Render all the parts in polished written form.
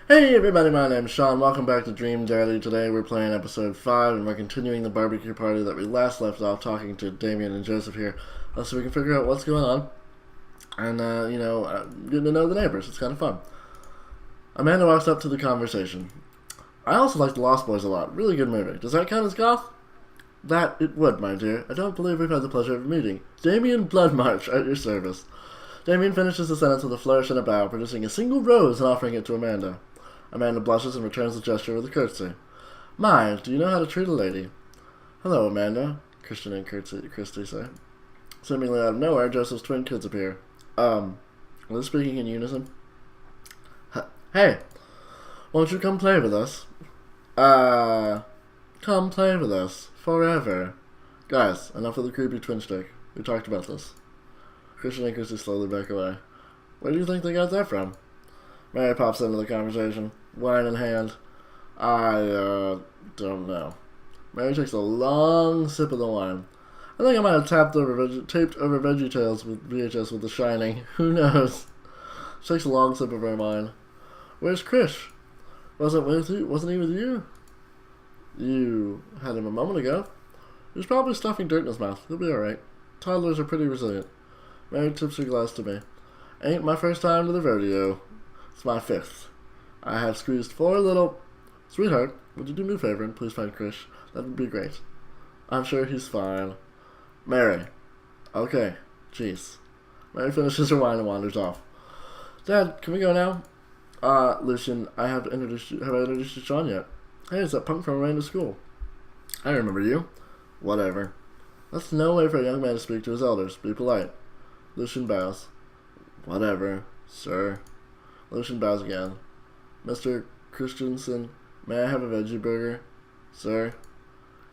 Hey everybody, my name's Sean. Welcome back to Dream Daily. Today we're playing episode 5 and we're continuing the barbecue party that we last left off, talking to Damien and Joseph here, so we can figure out what's going on and, getting to know the neighbors. It's kind of fun. Amanda walks up to the conversation. I also like The Lost Boys a lot. Really good movie. Does that count as goth? That it would, my dear. I don't believe we've had the pleasure of meeting. Damien Bloodmarch, at your service. Damien finishes the sentence with a flourish and a bow, producing a single rose and offering it to Amanda. Amanda blushes and returns the gesture with a curtsy. My, do you know how to treat a lady? Hello, Amanda, Christian and Christy say. Seemingly out of nowhere, Joseph's twin kids appear. Are they speaking in unison? Hey, won't you come play with us? Come play with us. Forever. Guys, enough of the creepy twin stick. We talked about this. Christian and Christy slowly back away. Where do you think they got that from? Mary pops into the conversation, wine in hand. I don't know. Mary takes a long sip of the wine. I think I might have taped over VeggieTales with VHS with The Shining. Who knows? She takes a long sip of her wine. Where's Krish? Wasn't he with you? You had him a moment ago. He was probably stuffing dirt in his mouth. He'll be alright. Toddlers are pretty resilient. Mary tips her glass to me. Ain't my first time to the rodeo. It's my 5th. I have squeezed 4 little... Sweetheart, would you do me a favor and please find Krish? That would be great. I'm sure he's fine. Mary. Okay. Jeez. Mary finishes her wine and wanders off. Dad, can we go now? Lucian, have I introduced you to Sean yet? Hey, it's that punk from Rain to School. I remember you. Whatever. That's no way for a young man to speak to his elders. Be polite. Lucian bows. Whatever, sir. Lucian bows again. Mr. Christensen, may I have a veggie burger? Sir.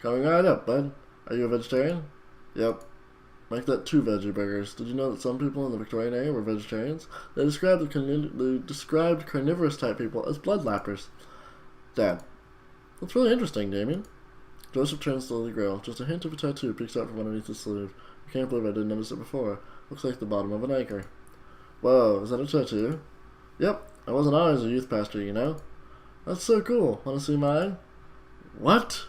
Coming right up, bud. Are you a vegetarian? Yep. Make that 2 veggie burgers. Did you know that some people in the Victorian era were vegetarians? They described carnivorous type people as bloodlappers. Dad. That's really interesting, Damien. Joseph turns to the grill. Just a hint of a tattoo peeks out from underneath his sleeve. I can't believe I didn't notice it before. Looks like the bottom of an anchor. Whoa, is that a tattoo? Yep, I wasn't always a youth pastor, you know. That's so cool. Want to see mine? What?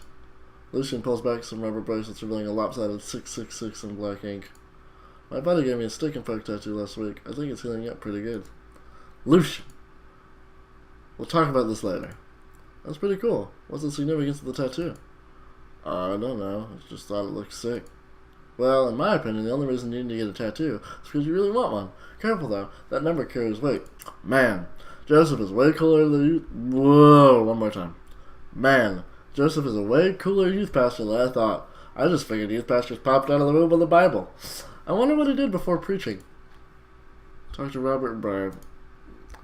Lucian pulls back some rubber bracelets, revealing a lopsided 666 in black ink. My buddy gave me a stick and poke tattoo last week. I think it's healing up pretty good. Lucian! We'll talk about this later. That's pretty cool. What's the significance of the tattoo? I don't know. I just thought it looked sick. Well, in my opinion, the only reason you need to get a tattoo is because you really want one. Careful, though. That number carries weight. Man, Joseph is way cooler than you... Whoa, one more time. Man, Joseph is a way cooler youth pastor than I thought. I just figured youth pastors popped out of the womb of the Bible. I wonder what he did before preaching. Talk to Robert and Brian.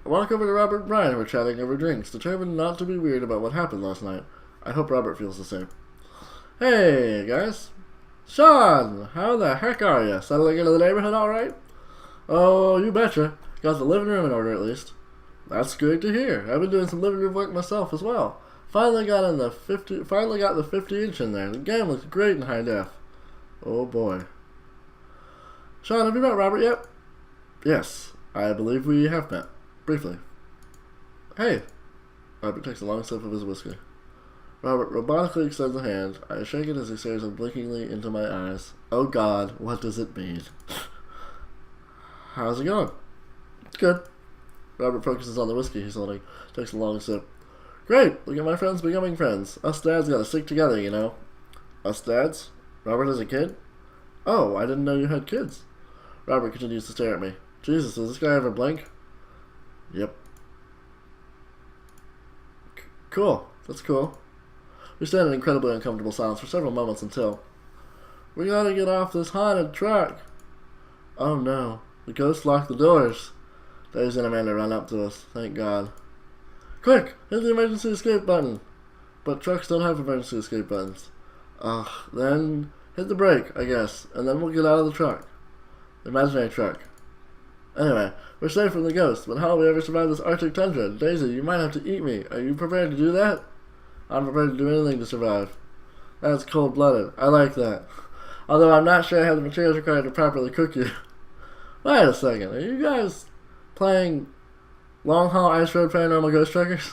I walk over to Robert and Brian, who are chatting over drinks, determined not to be weird about what happened last night. I hope Robert feels the same. Hey, guys. Sean, how the heck are you? Settling into the neighborhood all right? Oh, you betcha. Got the living room in order at least. That's good to hear. I've been doing some living room work myself as well. Finally got the 50-inch in there. The game looks great in high def. Oh boy. Sean, have you met Robert yet? Yes, I believe we have met. Briefly. Hey. Robert takes a long sip of his whiskey. Robert robotically extends a hand. I shake it as he stares unblinkingly into my eyes. Oh God, what does it mean? How's it going? It's good. Robert focuses on the whiskey he's holding. Takes a long sip. Great! Look at my friends becoming friends. Us dads gotta stick together, you know. Us dads? Robert has a kid? Oh, I didn't know you had kids. Robert continues to stare at me. Jesus, does this guy ever blink? Yep. Cool. That's cool. We stand in incredibly uncomfortable silence for several moments until... We gotta get off this haunted truck. Oh no. The ghost locked the doors. Daisy and Amanda run up to us. Thank God. Quick! Hit the emergency escape button. But trucks don't have emergency escape buttons. Ugh. Then hit the brake, I guess. And then we'll get out of the truck. The imaginary truck. Anyway, we're safe from the ghost, but how will we ever survive this Arctic tundra? Daisy, you might have to eat me. Are you prepared to do that? I'm prepared to do anything to survive. That's cold-blooded. I like that. Although I'm not sure I have the materials required to properly cook you. Wait a second. Are you guys playing Long Haul Ice Road Paranormal Ghost Truckers?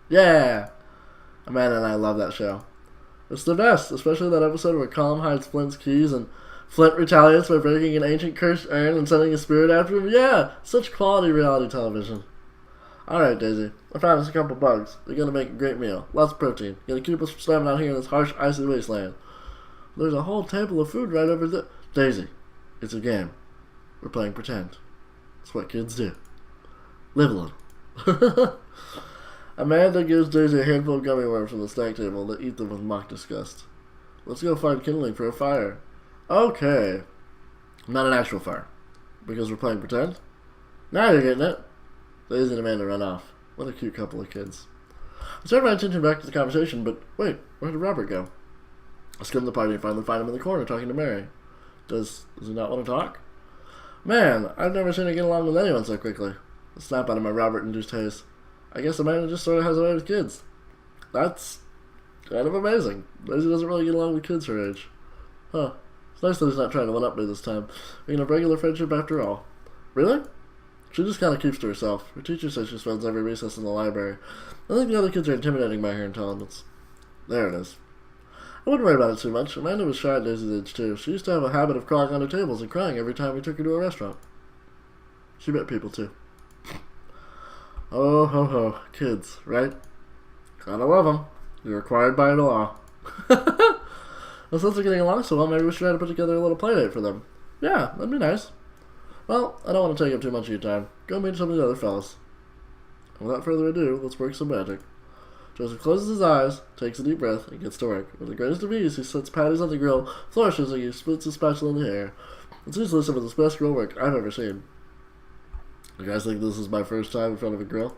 Yeah! Amanda and I love that show. It's the best, especially that episode where Colm hides Flint's keys and Flint retaliates by breaking an ancient cursed urn and sending a spirit after him. Yeah! Such quality reality television. Alright, Daisy. I found us a couple bugs. They're gonna make a great meal. Lots of protein. Gonna keep us from starving out here in this harsh, icy wasteland. There's a whole table of food right over there. Daisy, it's a game. We're playing pretend. It's what kids do. Live a little. Amanda gives Daisy a handful of gummy worms from the snack table to eat them with mock disgust. Let's go find kindling for a fire. Okay. Not an actual fire. Because we're playing pretend? Now you're getting it. Daisy and Amanda run off. What a cute couple of kids. I turned my attention back to the conversation, but wait, where did Robert go? I skimmed the party and finally find him in the corner talking to Mary. Does he not want to talk? Man, I've never seen her get along with anyone so quickly. A snap out of my Robert-induced haze. I guess Amanda just sort of has a way with kids. That's kind of amazing. Daisy doesn't really get along with kids her age. Huh. It's nice that he's not trying to one-up me this time. We can have regular friendship after all. Really? She just kind of keeps to herself. Her teacher says she spends every recess in the library. I think the other kids are intimidating by her intelligence. There it is. I wouldn't worry about it too much. Amanda was shy at Daisy's age too. She used to have a habit of crawling under tables and crying every time we took her to a restaurant. She met people too. Oh ho ho, kids, right? Gotta love them. You're required by the law. Well, since they're getting along so well, maybe we should try to put together a little play date for them. Yeah, that'd be nice. Well, I don't want to take up too much of your time. Go meet some of the other fellas. And without further ado, let's work some magic. Joseph closes his eyes, takes a deep breath, and gets to work. With the greatest of ease, he sets patties on the grill, flourishes, and he splits his spatula in the air. It's easily some of the best grill work I've ever seen. You guys think this is my first time in front of a grill?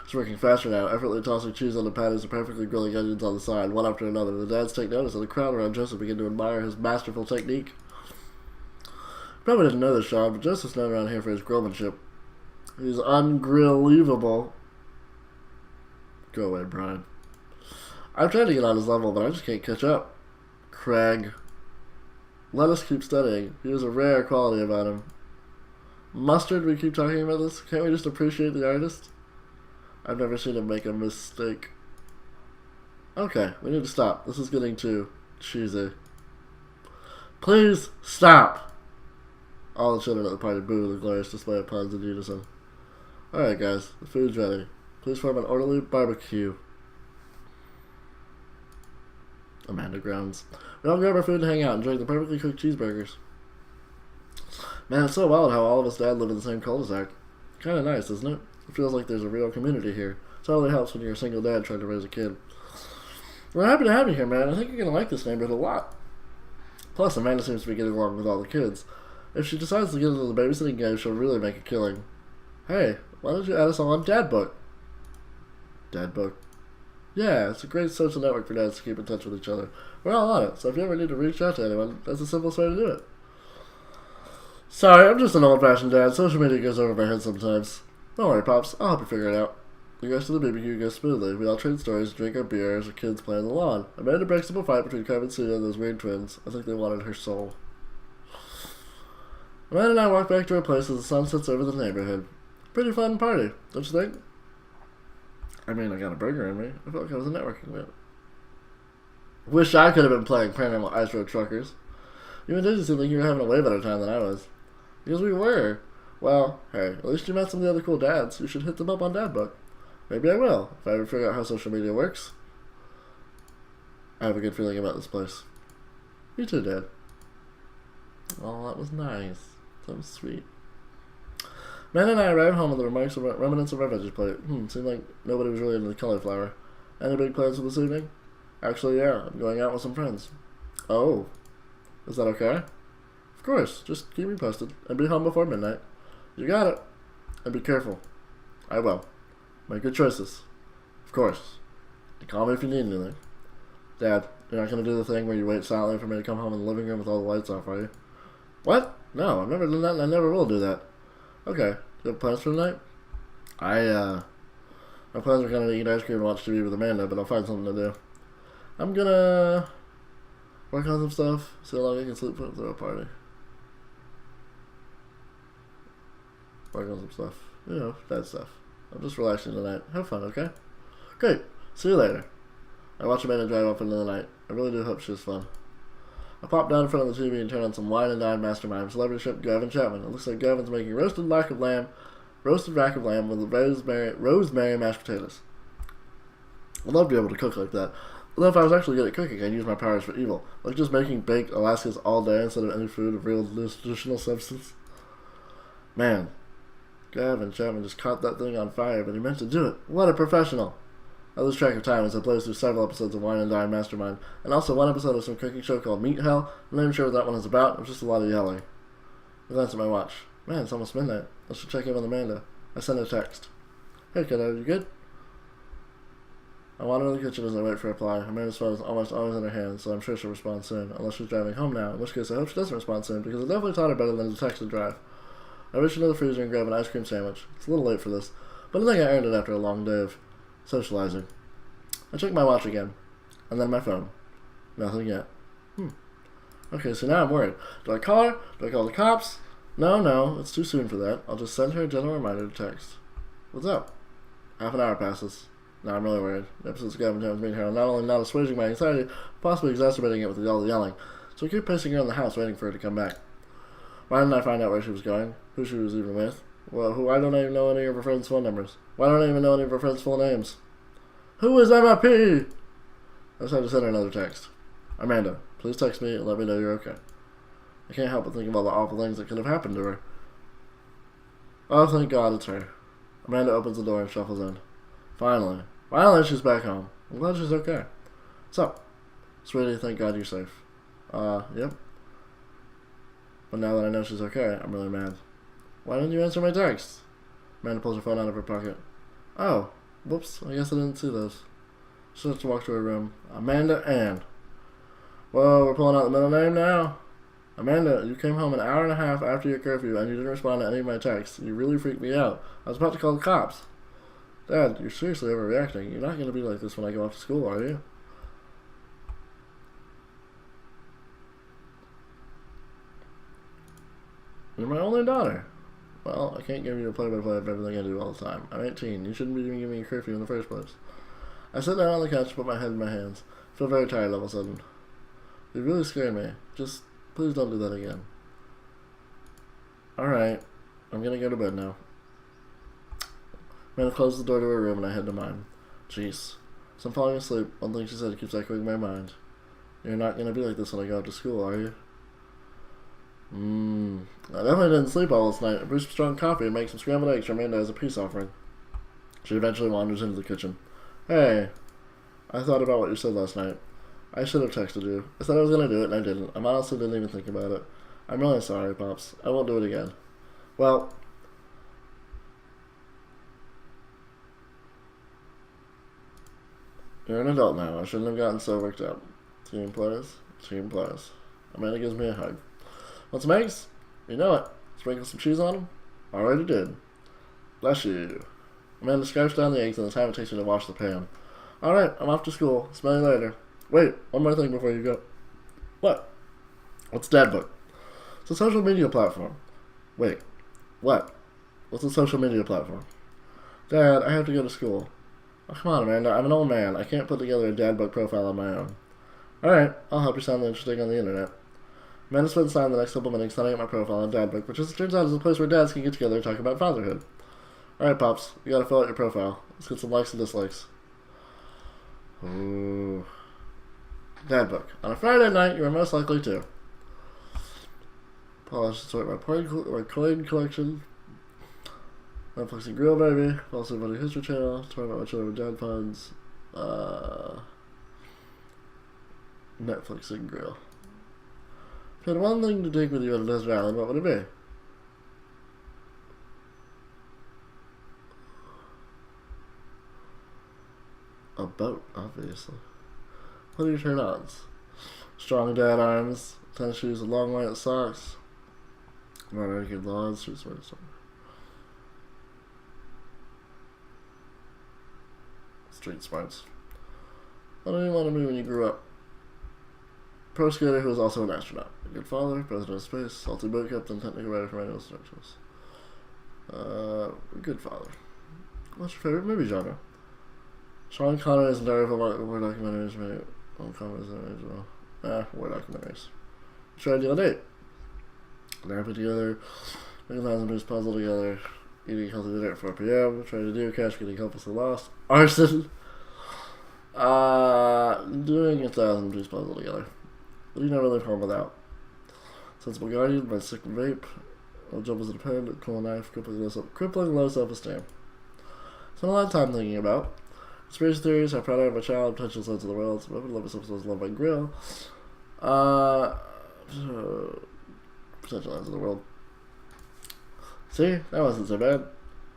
It's working faster now, effortlessly tossing cheese on the patties and perfectly grilling onions on the side, one after another. The dads take notice, and the crowd around Joseph begin to admire his masterful technique. Probably didn't know this, Sean, but Joseph's known around here for his grillmanship. He's ungrillevable. Go away, Brian. I've tried to get on his level, but I just can't catch up. Craig. Let us keep studying. He has a rare quality about him. Mustard, we keep talking about this? Can't we just appreciate the artist? I've never seen him make a mistake. Okay, we need to stop. This is getting too cheesy. Please stop! All the children at the party boo the glorious display of puns in unison. Alright guys, the food's ready. Please form an orderly barbecue. Amanda groans. We all grab our food and hang out, enjoying the perfectly cooked cheeseburgers. Man, it's so wild how all of us dad live in the same cul-de-sac. Kinda nice, isn't it? It feels like there's a real community here. It totally helps when you're a single dad trying to raise a kid. We're happy to have you here, man. I think you're gonna like this neighborhood a lot. Plus, Amanda seems to be getting along with all the kids. If she decides to get into the babysitting game, she'll really make a killing. Hey, why don't you add us all on Dad Book? Dad Book? Yeah, it's a great social network for dads to keep in touch with each other. We're all on it, so if you ever need to reach out to anyone, that's the simplest way to do it. Sorry, I'm just an old-fashioned dad. Social media goes over my head sometimes. Don't worry, Pops. I'll help you figure it out. The rest of the BBQ goes smoothly. We all trade stories, drink our beer as our kids play on the lawn. Amanda breaks up a fight between Carmen Sia and those weird twins. I think they wanted her soul. Amanda and I walk back to our place as the sun sets over the neighborhood. Pretty fun party, don't you think? I mean, I got a burger in me. I felt like I was a networking man. Wish I could have been playing Paranormal Ice Road Truckers. You and Daisy seemed like you were having a way better time than I was. Because we were. Well, hey, at least you met some of the other cool dads. You should hit them up on Dad Book. Maybe I will, if I ever figure out how social media works. I have a good feeling about this place. You too, Dad. Oh, that was nice. That was sweet. Man and I arrived home with the remnants of our veggie plate. Seemed like nobody was really into the cauliflower. Any big plans for this evening? Actually, yeah, I'm going out with some friends. Oh. Is that okay? Of course, just keep me posted, and be home before midnight. You got it. And be careful. I will. Make good choices. Of course. And call me if you need anything. Dad, you're not going to do the thing where you wait silently for me to come home in the living room with all the lights off, are you? What? No, I've never done that, and I never will do that. Okay. Do you have plans for tonight? My plans are kind of to eat ice cream and watch TV with Amanda, but I'll find something to do. I'm gonna work on some stuff, see how long I can sleep through a party. Work on some stuff. that stuff. I'm just relaxing tonight. Have fun, okay? Great. See you later. I watch Amanda drive off into the night. I really do hope she has fun. I pop down in front of the TV and turn on some Wine and Dine Mastermind Celebrity Chef Gavin Chapman. It looks like Gavin's making roasted rack of lamb with rosemary mashed potatoes. I'd love to be able to cook like that. Although if I was actually good at cooking, I'd use my powers for evil. Like just making baked Alaskas all day instead of any food of real nutritional substance. Man, Gavin Chapman just caught that thing on fire, but he meant to do it. What a professional. I lose track of time as I play through several episodes of Wine and Dine Mastermind, and also one episode of some cooking show called Meat Hell. I'm not even sure what that one is about. It was just a lot of yelling. I glance at my watch. Man, it's almost midnight. I should check in with Amanda. I send a text. Hey kiddo, you good? I wander to the kitchen as I wait for a reply. Amanda's phone is almost always in her hand, so I'm sure she'll respond soon, unless she's driving home now, in which case I hope she doesn't respond soon, because I definitely taught her better than to text and drive. I reach into the freezer and grab an ice cream sandwich. It's a little late for this, but I think I earned it after a long day of socializing. I check my watch again, and then my phone. Nothing yet. Okay, so now I'm worried. Do I call her? Do I call the cops? No, it's too soon for that. I'll just send her a gentle reminder to text. What's up? Half an hour passes. Now I'm really worried. The episodes of Gavin Chapman's Meat Hell not only not assuaging my anxiety, possibly exacerbating it with all the yelling. So I keep pacing around the house waiting for her to come back. Why didn't I find out where she was going? Who she was even with? Well, why don't I even know any of her friends' phone numbers? Why don't I even know any of her friends' full names? Who is MIP? I just had to send her another text. Amanda, please text me and let me know you're okay. I can't help but think of all the awful things that could have happened to her. Oh, thank God it's her. Amanda opens the door and shuffles in. Finally, she's back home. I'm glad she's okay. What's up? Sweetie, thank God you're safe. Yep. But now that I know she's okay, I'm really mad. Why didn't you answer my text? Amanda pulls her phone out of her pocket. Oh, whoops, I guess I didn't see those. She starts to walk to her room. Amanda Ann. Whoa, we're pulling out the middle name now? Amanda, you came home an hour and a half after your curfew and you didn't respond to any of my texts. You really freaked me out. I was about to call the cops. Dad, you're seriously overreacting. You're not going to be like this when I go off to school, are you? You're my only daughter. Well, I can't give you a play-by-play of everything I do all the time. I'm 18. You shouldn't be even giving me a curfew in the first place. I sit down on the couch and put my head in my hands. I feel very tired all of a sudden. You really scared me. Just, please don't do that again. Alright. I'm going to go to bed now. Amanda closed the door to her room and I head to mine. Jeez. So I'm falling asleep. One thing she said keeps echoing in my mind. You're not going to be like this when I go out to school, are you? I definitely didn't sleep all this night. I brewed some strong coffee and make some scrambled eggs for Amanda as a peace offering. She eventually wanders into the kitchen. Hey, I thought about what you said last night. I should have texted you. I said I was going to do it and I didn't. I honestly didn't even think about it. I'm really sorry, Pops. I won't do it again. Well, you're an adult now. I shouldn't have gotten so worked up. Team players. Team players. Amanda gives me a hug. Want some eggs? You know it. Sprinkle some cheese on them? Already did. Bless you. Amanda scarfs down the eggs and the time it takes me to wash the pan. Alright, I'm off to school. Smell you later. Wait, one more thing before you go. What? What's Dad Book? It's a social media platform. Wait, what? What's a social media platform? Dad, I have to go to school. Oh, come on, Amanda. I'm an old man. I can't put together a Dad Book profile on my own. Alright, I'll help you sound interesting on the internet. Amanda spends time the next couple minutes setting up my profile on Dad Book, which as it turns out is a place where dads can get together and talk about fatherhood. Alright, Pops, you gotta fill out your profile. Let's get some likes and dislikes. Ooh. Dad Book. On a Friday night, you are most likely to polish and sort my coin collection, Netflix and Grill Baby, also Buddy History Channel, talk about my children with dad funds, Netflix and Grill. If you had one thing to take with you on a desert island, what would it be? A boat, obviously. What are your turn-ons? Strong dad arms, tennis shoes with long white socks, American lawns, street smarts. Street smarts. What do you want to be when you grew up? Pro skater who was also an astronaut. A good father, president of space, salty boat captain, technical writer for manual instructions. Good father. What's your favorite movie genre? Sean Connery's entire war documentaries made on comedies as well. War documentaries. Try to deal a date. Nap it together. Make 1,000 piece puzzle together. Eating healthy dinner at 4 p.m. Try to do cash getting hopelessly lost. Arson. Doing 1,000 piece puzzle together. What do you never live home without? Sensible guardian, my sick vape. I'll jump as a pen, cool knife, crippling low self-esteem. Spent a lot of time thinking about conspiracy theories, how proud I am of my child, potential sense of the world, some love myself, love my grill. Potential ends of the world. See, that wasn't so bad.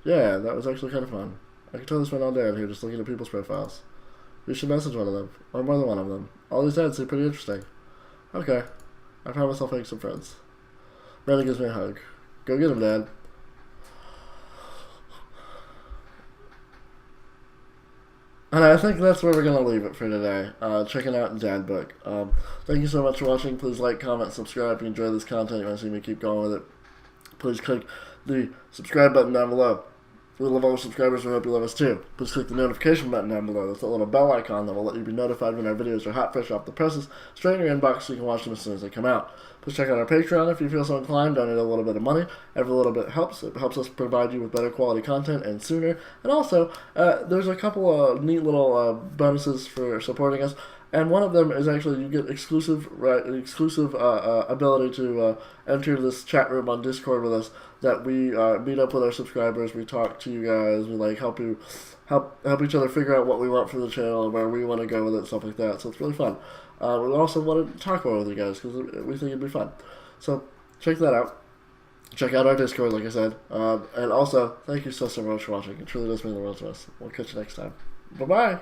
Yeah, that was actually kind of fun. I could totally spend all day out here just looking at people's profiles. You should message one of them, or more than one of them. All these ads seem pretty interesting. Okay, I promise I'll make some friends. Brandon gives me a hug. Go get him, Dad. And I think that's where we're going to leave it for today. Checking out Dad Book. Thank you so much for watching. Please like, comment, subscribe if you enjoy this content. You want to see me keep going with it. Please click the subscribe button down below. We love all our subscribers. We hope you love us too. Please click the notification button down below. That's that little bell icon that will let you be notified when our videos are hot, fresh off the presses, straight in your inbox so you can watch them as soon as they come out. Please check out our Patreon if you feel so inclined. Donate a little bit of money. Every little bit helps. It helps us provide you with better quality content and sooner. And also, there's a couple of neat little bonuses for supporting us. And one of them is actually you get exclusive ability to enter this chat room on Discord with us. That we meet up with our subscribers. We talk to you guys. We like help each other figure out what we want for the channel and where we want to go with it, stuff like that. So it's really fun. We also want to talk more with you guys because we think it'd be fun. So check that out. Check out our Discord, like I said. And also, thank you so much for watching. It truly does mean the world to us. We'll catch you next time. Bye bye.